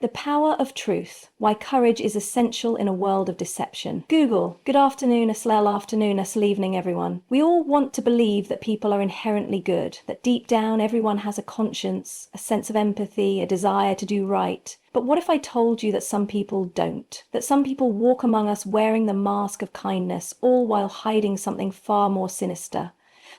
The power of truth, why courage is essential in a world of deception. Google, good afternoon, evening, everyone. We all want to believe that people are inherently good, that deep down everyone has a conscience, a sense of empathy, a desire to do right. But what if I told you that some people don't? That some people walk among us wearing the mask of kindness, all while hiding something far more sinister?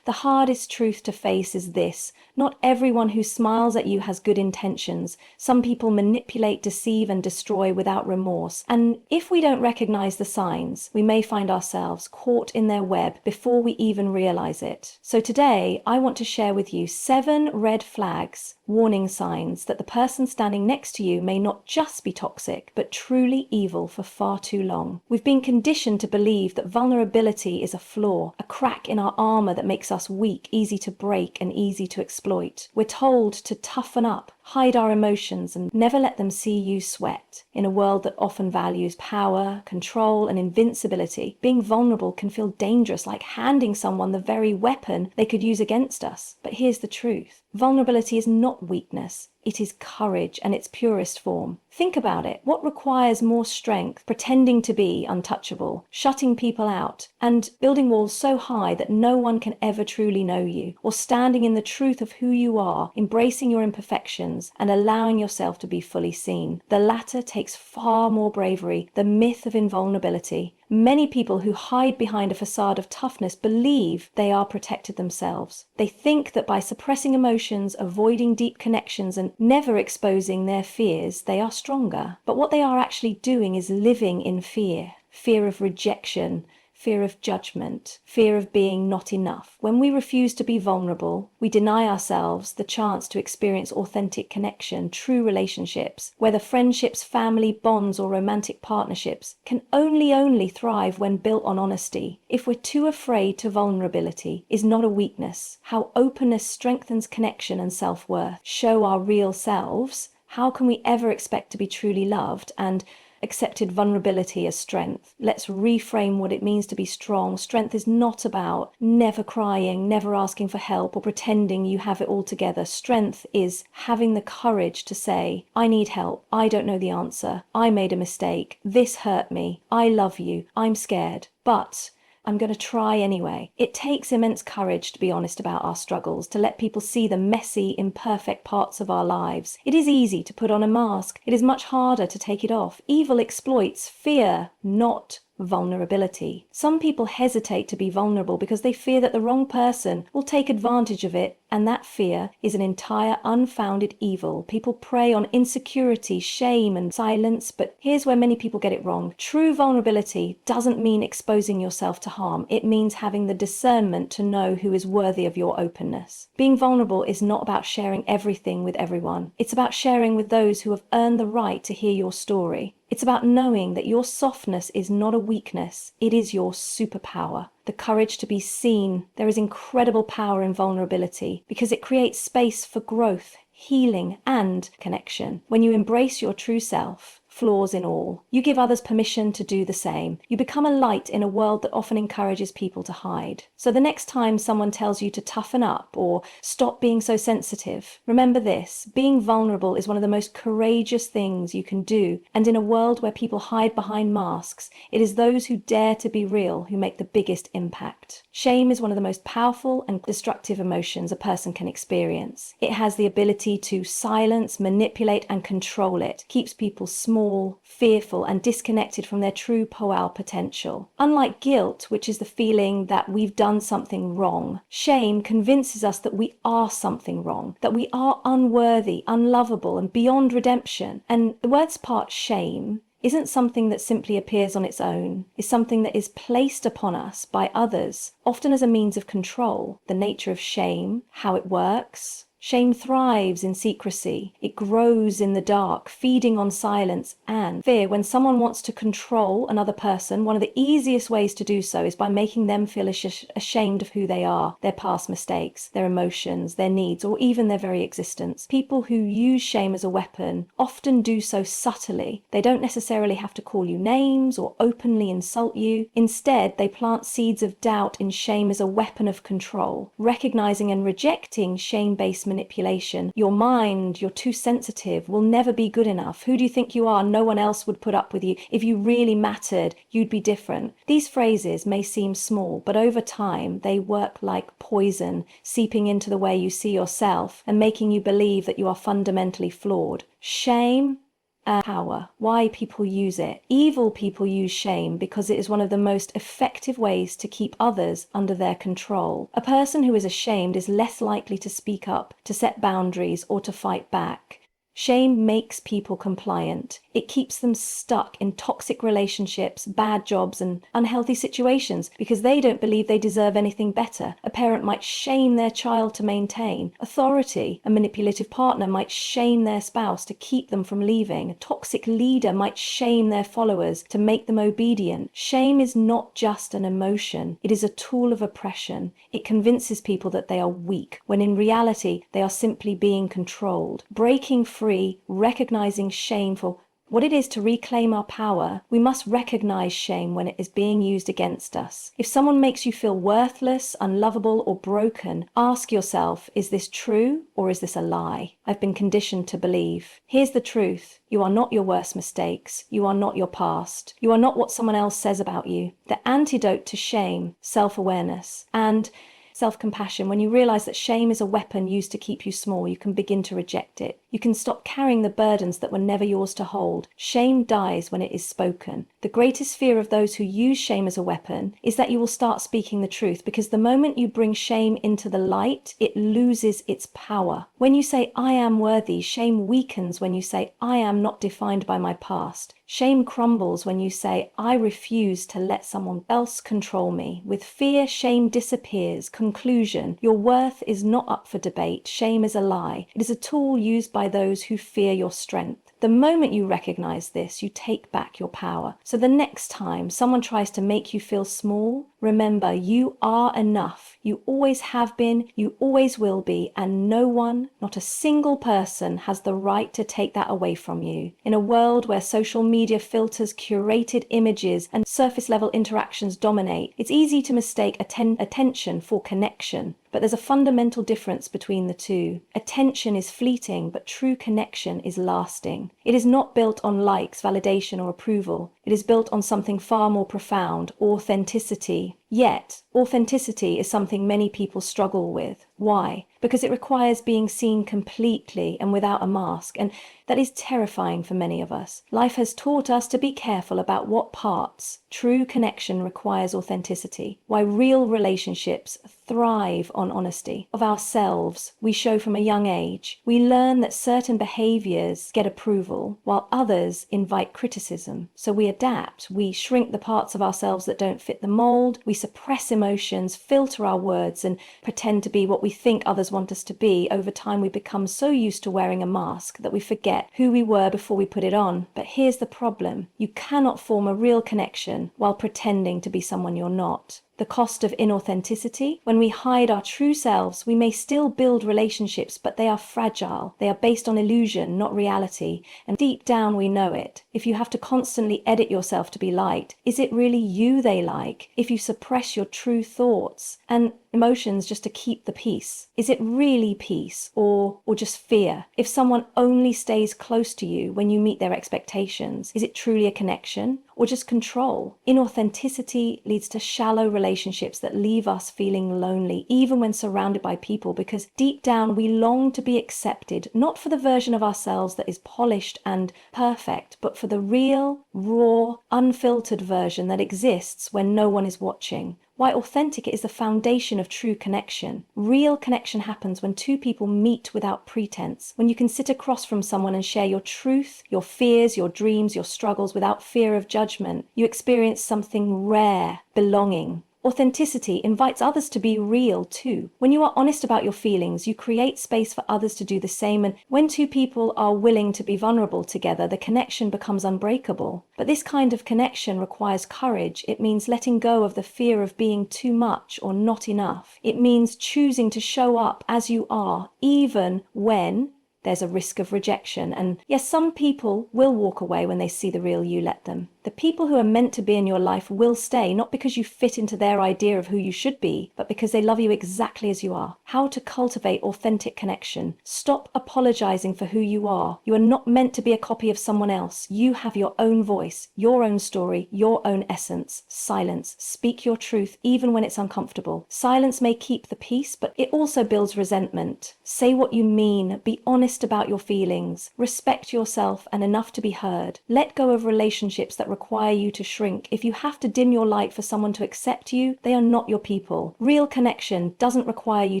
The hardest truth to face is this: not everyone who smiles at you has good intentions. Some people manipulate, deceive, and destroy without remorse. And if we don't recognize the signs, we may find ourselves caught in their web before we even realize it. So today, I want to share with you 7 red flags, warning signs that the person standing next to you may not just be toxic, but truly evil for far too long. We've been conditioned to believe that vulnerability is a flaw, a crack in our armor that makes us weak, easy to break, and easy to exploit. We're told to toughen up, hide our emotions, and never let them see you sweat. In a world that often values power, control, and invincibility, being vulnerable can feel dangerous, like handing someone the very weapon they could use against us. But here's the truth: vulnerability is not weakness. It is courage in its purest form. Think about it. What requires more strength? Pretending to be untouchable, shutting people out, and building walls so high that no one can ever truly know you, or standing in the truth of who you are, embracing your imperfections, and allowing yourself to be fully seen. The latter takes far more bravery. The myth of invulnerability. Many people who hide behind a facade of toughness believe they are protected themselves. They think that by suppressing emotions, avoiding deep connections, and never exposing their fears, they are stronger. But what they are actually doing is living in fear. Fear of rejection, fear of judgment, fear of being not enough. When we refuse to be vulnerable, we deny ourselves the chance to experience authentic connection. True relationships, whether friendships, family bonds, or romantic partnerships, can only thrive when built on honesty. If we're too afraid to vulnerability is not a weakness. How openness strengthens connection and self-worth. Show our real selves. How can we ever expect to be truly loved and accepted vulnerability as strength? Let's reframe what it means to be strong. Strength is not about never crying, never asking for help, or pretending you have it all together. Strength is having the courage to say, I need help, I don't know the answer, I made a mistake, this hurt me, I love you, I'm scared, but I'm going to try anyway. It takes immense courage to be honest about our struggles, to let people see the messy, imperfect parts of our lives. It is easy to put on a mask. It is much harder to take it off. Evil exploits fear, not vulnerability. Some people hesitate to be vulnerable because they fear that the wrong person will take advantage of it, and that fear is an entire unfounded evil. People prey on insecurity, shame, and silence, but here's where many people get it wrong. True vulnerability doesn't mean exposing yourself to harm. It means having the discernment to know who is worthy of your openness. Being vulnerable is not about sharing everything with everyone. It's about sharing with those who have earned the right to hear your story. It's about knowing that your softness is not a weakness, it is your superpower. The courage to be seen. There is incredible power in vulnerability because it creates space for growth, healing, and connection. When you embrace your true self, flaws in all, you give others permission to do the same. You become a light in a world that often encourages people to hide. So the next time someone tells you to toughen up or stop being so sensitive, remember this: being vulnerable is one of the most courageous things you can do. And in a world where people hide behind masks, it is those who dare to be real who make the biggest impact. Shame is one of the most powerful and destructive emotions a person can experience. It has the ability to silence, manipulate, and control. It keeps people small, fearful, and disconnected from their true potential. Unlike guilt, which is the feeling that we've done something wrong, shame convinces us that we are something wrong, that we are unworthy, unlovable, and beyond redemption. And the worst part, shame, isn't something that simply appears on its own. It's something that is placed upon us by others, often as a means of control. The nature of shame, how it works. Shame thrives in secrecy. It grows in the dark, feeding on silence and fear. When someone wants to control another person, one of the easiest ways to do so is by making them feel ashamed of who they are, their past mistakes, their emotions, their needs, or even their very existence. People who use shame as a weapon often do so subtly. They don't necessarily have to call you names or openly insult you. Instead, they plant seeds of doubt in shame as a weapon of control. Recognizing and rejecting shame-based manipulation. Your mind, you're too sensitive, will never be good enough. Who do you think you are? No one else would put up with you. If you really mattered, you'd be different. These phrases may seem small, but over time, they work like poison, seeping into the way you see yourself and making you believe that you are fundamentally flawed. Shame and power. Why people use it. Evil people use shame because it is one of the most effective ways to keep others under their control. A person who is ashamed is less likely to speak up, to set boundaries, or to fight back. Shame makes people compliant. It keeps them stuck in toxic relationships, bad jobs, and unhealthy situations because they don't believe they deserve anything better. A parent might shame their child to maintain. Authority, a manipulative partner might shame their spouse to keep them from leaving. A toxic leader might shame their followers to make them obedient. Shame is not just an emotion. It is a tool of oppression. It convinces people that they are weak, when in reality, they are simply being controlled. Breaking free, recognizing shame for what it is to reclaim our power, we must recognize shame when it is being used against us. If someone makes you feel worthless, unlovable, or broken, ask yourself, is this true or is this a lie I've been conditioned to believe? Here's the truth. You are not your worst mistakes. You are not your past. You are not what someone else says about you. The antidote to shame, self-awareness, and self-compassion. When you realize that shame is a weapon used to keep you small, you can begin to reject it. You can stop carrying the burdens that were never yours to hold. Shame dies when it is spoken. The greatest fear of those who use shame as a weapon is that you will start speaking the truth, because the moment you bring shame into the light, it loses its power. When you say, I am worthy, shame weakens when you say, I am not defined by my past. Shame crumbles when you say, I refuse to let someone else control me. With fear, shame disappears. Conclusion, your worth is not up for debate. Shame is a lie. It is a tool used by those who fear your strength. The moment you recognize this, you take back your power. So the next time someone tries to make you feel small, remember, you are enough. You always have been, you always will be, and no one, not a single person, has the right to take that away from you. In a world where social media filters, curated images, and surface-level interactions dominate, it's easy to mistake attention for connection. But there's a fundamental difference between the two. Attention is fleeting, but true connection is lasting. It is not built on likes, validation, or approval. It is built on something far more profound, authenticity. Yet, authenticity is something many people struggle with. Why? Because it requires being seen completely and without a mask, and that is terrifying for many of us. Life has taught us to be careful about what parts. True connection requires authenticity. Why real relationships thrive on honesty. Of ourselves, we show from a young age. We learn that certain behaviors get approval, while others invite criticism. So we adapt. We shrink the parts of ourselves that don't fit the mold. We suppress emotions, filter our words, and pretend to be what we think others want us to be. Over time, we become so used to wearing a mask that we forget who we were before we put it on. But here's the problem. You cannot form a real connection while pretending to be someone you're not. The cost of inauthenticity. When we hide our true selves, we may still build relationships, but they are fragile. They are based on illusion, not reality. And deep down, we know it. If you have to constantly edit yourself to be liked, is it really you they like? If you suppress your true thoughts and emotions just to keep the peace, is it really peace or just fear? If someone only stays close to you when you meet their expectations, is it truly a connection or just control? Inauthenticity leads to shallow relationships that leave us feeling lonely, even when surrounded by people, because deep down we long to be accepted, not for the version of ourselves that is polished and perfect, but for the real, raw, unfiltered version that exists when no one is watching. Why authentic is the foundation of true connection. Real connection happens when two people meet without pretense, when you can sit across from someone and share your truth, your fears, your dreams, your struggles without fear of judgment. You experience something rare, belonging. Authenticity invites others to be real too. When you are honest about your feelings, you create space for others to do the same, and when two people are willing to be vulnerable together, the connection becomes unbreakable. But this kind of connection requires courage. It means letting go of the fear of being too much or not enough. It means choosing to show up as you are, even when there's a risk of rejection. And yes, some people will walk away when they see the real you let them. The people who are meant to be in your life will stay, not because you fit into their idea of who you should be, but because they love you exactly as you are. How to cultivate authentic connection. Stop apologizing for who you are. You are not meant to be a copy of someone else. You have your own voice, your own story, your own essence. Silence. Speak your truth even when it's uncomfortable. Silence may keep the peace, but it also builds resentment. Say what you mean. Be honest about your feelings. Respect yourself and enough to be heard. Let go of relationships that require you to shrink. If you have to dim your light for someone to accept you, they are not your people. Real connection doesn't require you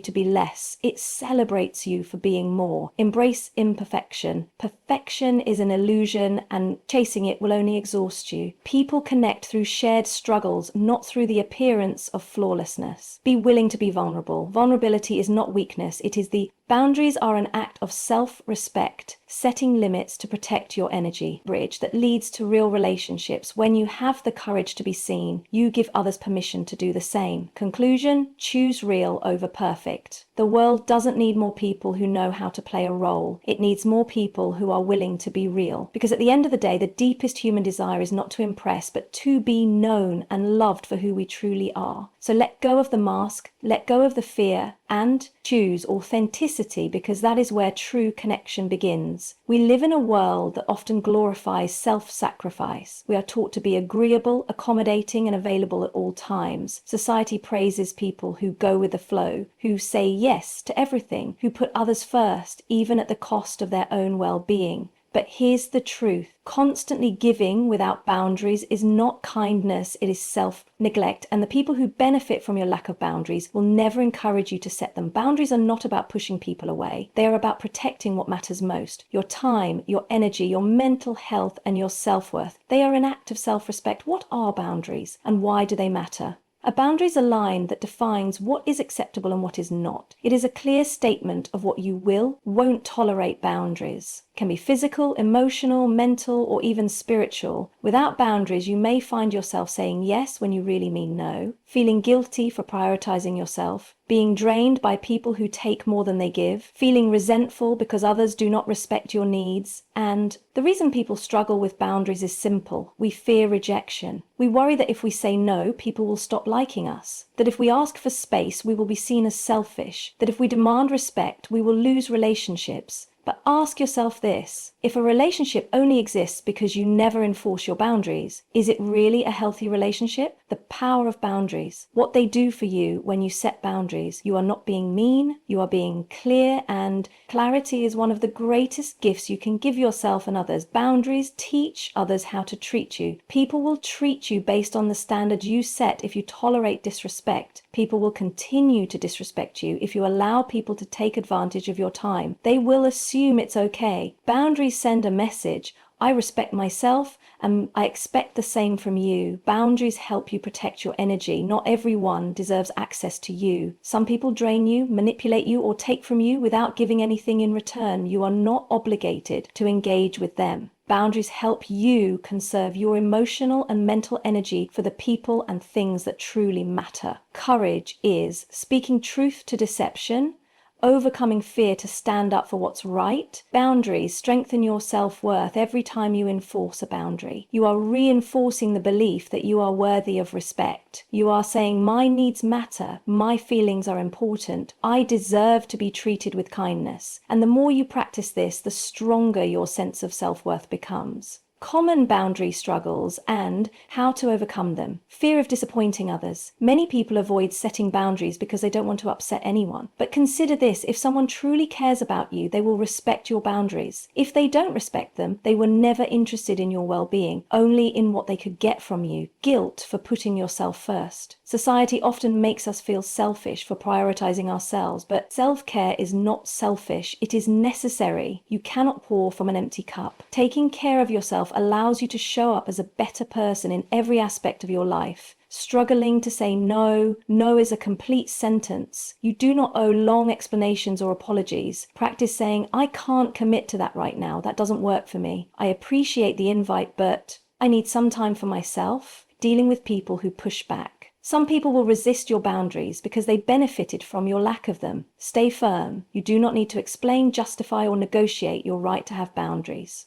to be less. It celebrates you for being more. Embrace imperfection. Perfection is an illusion, and chasing it will only exhaust you. People connect through shared struggles, not through the appearance of flawlessness. Be willing to be vulnerable. Vulnerability is not weakness. It is the boundaries are an act of self-respect, setting limits to protect your energy. Bridge that leads to real relationships. When you have the courage to be seen, you give others permission to do the same. Conclusion, choose real over perfect. The world doesn't need more people who know how to play a role. It needs more people who are willing to be real. Because at the end of the day, the deepest human desire is not to impress, but to be known and loved for who we truly are. So let go of the mask, let go of the fear, and choose authenticity, because that is where true connection begins. We live in a world that often glorifies self-sacrifice. We are taught to be agreeable, accommodating, and available at all times. Society praises people who go with the flow, who say yes to everything, who put others first, even at the cost of their own well-being. But here's the truth. Constantly giving without boundaries is not kindness, it is self-neglect. And the people who benefit from your lack of boundaries will never encourage you to set them. Boundaries are not about pushing people away. They are about protecting what matters most. Your time, your energy, your mental health, and your self-worth. They are an act of self-respect. What are boundaries, and why do they matter? A boundary is a line that defines what is acceptable and what is not. It is a clear statement of what you won't tolerate. Boundaries can be physical, emotional, mental, or even spiritual. Without boundaries, you may find yourself saying yes when you really mean no, feeling guilty for prioritizing yourself, being drained by people who take more than they give, feeling resentful because others do not respect your needs. And the reason people struggle with boundaries is simple. We fear rejection. We worry that if we say no, people will stop liking us. That if we ask for space, we will be seen as selfish. That if we demand respect, we will lose relationships. But ask yourself this, if a relationship only exists because you never enforce your boundaries, is it really a healthy relationship? The power of boundaries, what they do for you when you set boundaries. You are not being mean, you are being clear, and clarity is one of the greatest gifts you can give yourself and others. Boundaries teach others how to treat you. People will treat you based on the standard you set. If you tolerate disrespect, people will continue to disrespect you. If you allow people to take advantage of your time, they will assume it's okay. Boundaries send a message. I respect myself and I expect the same from you. Boundaries help you protect your energy. Not everyone deserves access to you. Some people drain you, manipulate you, or take from you without giving anything in return. You are not obligated to engage with them. Boundaries help you conserve your emotional and mental energy for the people and things that truly matter. Courage is speaking truth to deception, overcoming fear to stand up for what's right. Boundaries strengthen your self-worth every time you enforce a boundary. You are reinforcing the belief that you are worthy of respect. You are saying, my needs matter, my feelings are important, I deserve to be treated with kindness. And the more you practice this, the stronger your sense of self-worth becomes. Common boundary struggles and how to overcome them. Fear of disappointing others. Many people avoid setting boundaries because they don't want to upset anyone. But consider this, if someone truly cares about you, they will respect your boundaries. If they don't respect them, they were never interested in your well-being, only in what they could get from you. Guilt for putting yourself first. Society often makes us feel selfish for prioritizing ourselves, but self-care is not selfish, it is necessary. You cannot pour from an empty cup. Taking care of yourself allows you to show up as a better person in every aspect of your life. Struggling to say no, no is a complete sentence. You do not owe long explanations or apologies. Practice saying, I can't commit to that right now, that doesn't work for me. I appreciate the invite, but I need some time for myself. Dealing with people who push back. Some people will resist your boundaries because they benefited from your lack of them. Stay firm. You do not need to explain, justify, or negotiate your right to have boundaries.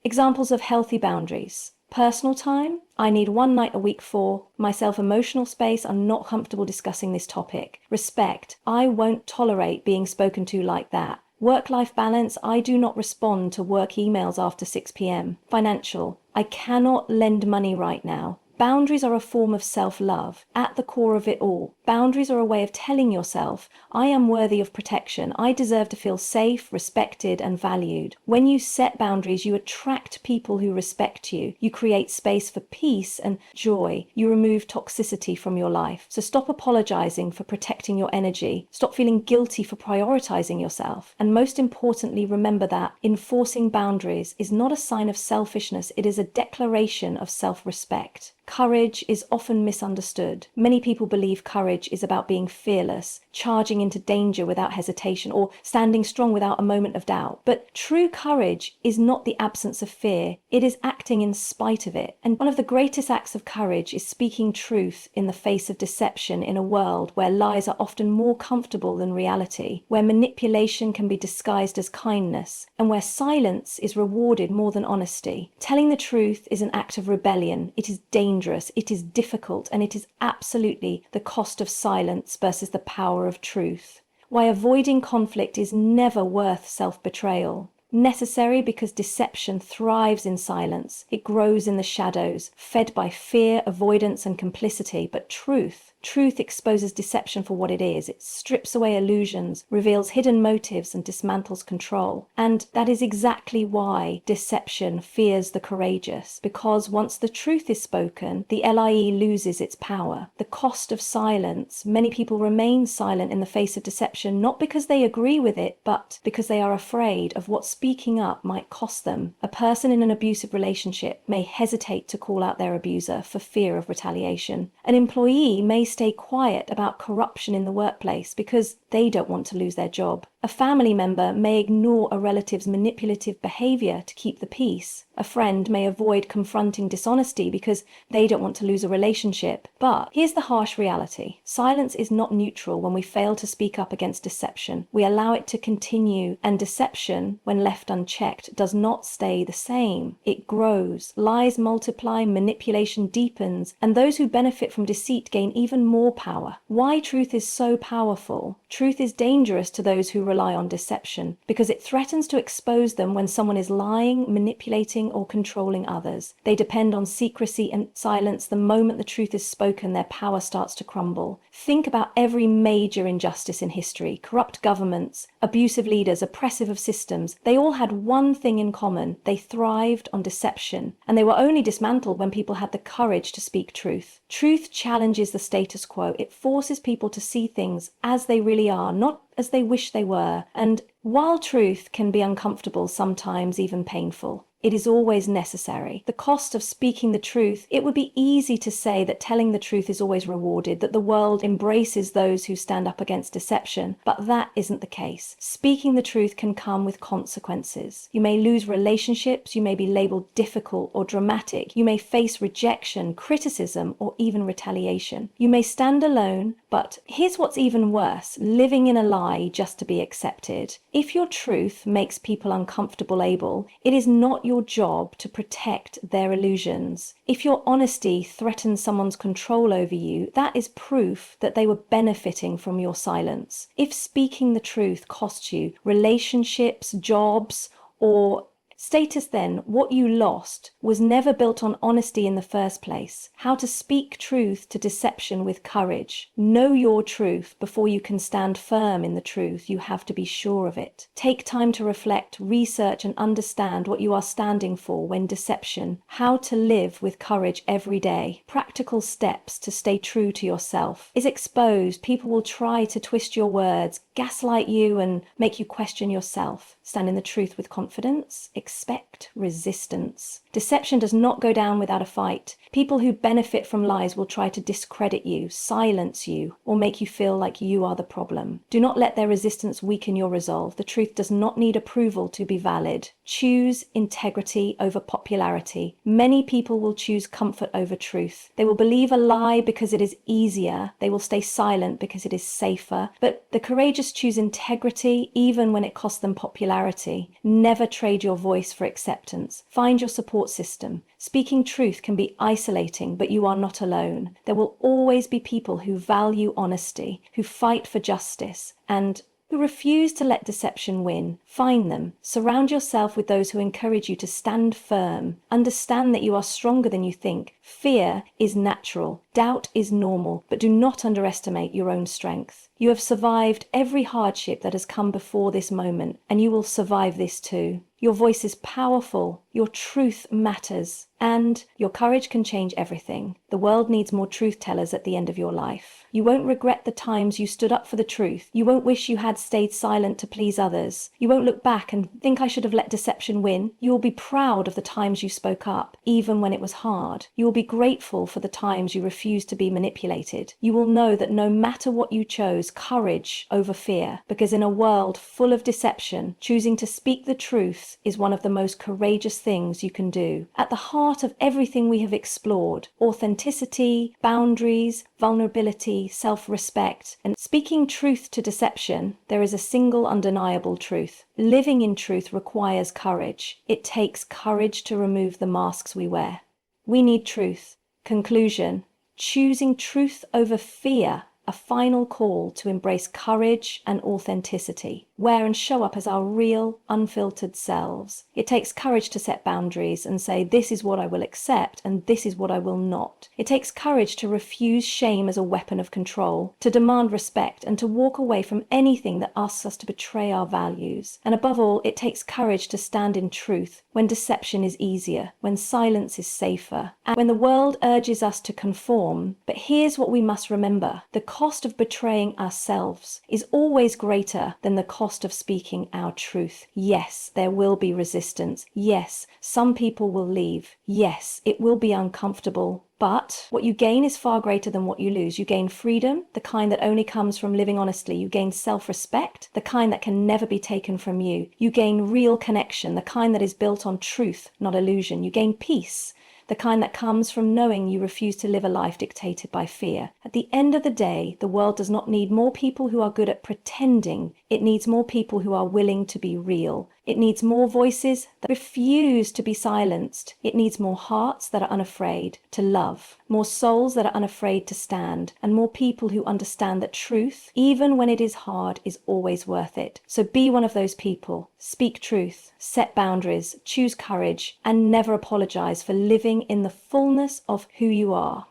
Examples of healthy boundaries. Personal time. I need one night a week for myself. Emotional space. I'm not comfortable discussing this topic. Respect. I won't tolerate being spoken to like that. Work-life balance. I do not respond to work emails after 6 p.m. Financial. I cannot lend money right now. Boundaries are a form of self-love. At the core of it all, boundaries are a way of telling yourself, I am worthy of protection. I deserve to feel safe, respected, and valued. When you set boundaries, you attract people who respect you. You create space for peace and joy. You remove toxicity from your life. So stop apologizing for protecting your energy. Stop feeling guilty for prioritizing yourself. And most importantly, remember that enforcing boundaries is not a sign of selfishness. It is a declaration of self-respect. Courage is often misunderstood. Many people believe courage is about being fearless, charging into danger without hesitation, or standing strong without a moment of doubt. But true courage is not the absence of fear. It is acting in spite of it. And one of the greatest acts of courage is speaking truth in the face of deception in a world where lies are often more comfortable than reality, where manipulation can be disguised as kindness, and where silence is rewarded more than honesty. Telling the truth is an act of rebellion. It is dangerous. It is difficult, and it is absolutely the cost of silence versus the power of truth. Why avoiding conflict is never worth self-betrayal. Necessary because deception thrives in silence. It grows in the shadows, fed by fear, avoidance, and complicity. But truth exposes deception for what it is. It strips away illusions, reveals hidden motives, and dismantles control. And that is exactly why deception fears the courageous. Because once the truth is spoken, the LIE loses its power. The cost of silence. Many people remain silent in the face of deception, not because they agree with it, but because they are afraid of what speaking up might cost them. A person in an abusive relationship may hesitate to call out their abuser for fear of retaliation. An employee may stay quiet about corruption in the workplace because they don't want to lose their job. A family member may ignore a relative's manipulative behavior to keep the peace. A friend may avoid confronting dishonesty because they don't want to lose a relationship. But here's the harsh reality. Silence is not neutral when we fail to speak up against deception. We allow it to continue, and deception, when left unchecked, does not stay the same. It grows. Lies multiply, manipulation deepens, and those who benefit from deceit gain even more power. Why truth is so powerful? Truth is dangerous to those who rely on deception because it threatens to expose them when someone is lying, manipulating, or controlling others. They depend on secrecy and silence. The moment the truth is spoken, their power starts to crumble. Think about every major injustice in history. Corrupt governments, abusive leaders, oppressive of systems. They all had one thing in common. They thrived on deception, and they were only dismantled when people had the courage to speak truth. Truth challenges the status quo. It forces people to see things as they really are, not as they wish they were. And while truth can be uncomfortable, sometimes even painful, it is always necessary. The cost of speaking the truth. It would be easy to say that telling the truth is always rewarded, that the world embraces those who stand up against deception, but that isn't the case. Speaking the truth can come with consequences. You may lose relationships, you may be labeled difficult or dramatic, you may face rejection, criticism, or even retaliation. You may stand alone, but here's what's even worse: living in a lie just to be accepted. If your truth makes people uncomfortable, it is not your job to protect their illusions. If your honesty threatens someone's control over you, that is proof that they were benefiting from your silence. If speaking the truth costs you relationships, jobs, or status, then what you lost was never built on honesty in the first place. How to speak truth to deception with courage. Know your truth before you can stand firm in the truth. You have to be sure of it. Take time to reflect, research, and understand what you are standing for when deception. How to live with courage every day. Practical steps to stay true to yourself is exposed. People will try to twist your words, gaslight you, and make you question yourself. Stand in the truth with confidence. Expect resistance. Deception does not go down without a fight. People who benefit from lies will try to discredit you, silence you, or make you feel like you are the problem. Do not let their resistance weaken your resolve. The truth does not need approval to be valid. Choose integrity over popularity. Many people will choose comfort over truth. They will believe a lie because it is easier. They will stay silent because it is safer. But the courageous choose integrity even when it costs them popularity. Never trade your voice for acceptance. Find your support system. Speaking truth can be isolating, but you are not alone. There will always be people who value honesty, who fight for justice, and who refuse to let deception win. Find them. Surround yourself with those who encourage you to stand firm. Understand that you are stronger than you think. Fear is natural. Doubt is normal, but do not underestimate your own strength. You have survived every hardship that has come before this moment, and you will survive this too. Your voice is powerful, your truth matters, and your courage can change everything. The world needs more truth tellers at the end of your life. You won't regret the times you stood up for the truth. You won't wish you had stayed silent to please others. You won't look back and think I should have let deception win. You will be proud of the times you spoke up, even when it was hard. You will be grateful for the times you refused to be manipulated. You will know that no matter what you chose, courage over fear, because in a world full of deception, choosing to speak the truth is one of the most courageous things you can do. At the heart of everything we have explored, authenticity, boundaries, vulnerability, self-respect, and speaking truth to deception, there is a single undeniable truth. Living in truth requires courage. It takes courage to remove the masks we wear. We need truth. Conclusion: choosing truth over fear, a final call to embrace courage and authenticity, wear and show up as our real, unfiltered selves. It takes courage to set boundaries and say, this is what I will accept and this is what I will not. It takes courage to refuse shame as a weapon of control, to demand respect, and to walk away from anything that asks us to betray our values. And above all, it takes courage to stand in truth when deception is easier, when silence is safer, and when the world urges us to conform. But here's what we must remember: the cost of betraying ourselves is always greater than the cost of speaking our truth. Yes, there will be resistance. Yes, some people will leave. Yes, it will be uncomfortable. But what you gain is far greater than what you lose. You gain freedom, the kind that only comes from living honestly. You gain self-respect, the kind that can never be taken from you. You gain real connection, the kind that is built on truth, not illusion. You gain peace, the kind that comes from knowing you refuse to live a life dictated by fear. At the end of the day, the world does not need more people who are good at pretending. It needs more people who are willing to be real. It needs more voices that refuse to be silenced. It needs more hearts that are unafraid to love, more souls that are unafraid to stand, and more people who understand that truth, even when it is hard, is always worth it. So be one of those people. Speak truth, set boundaries, choose courage, and never apologize for living in the fullness of who you are.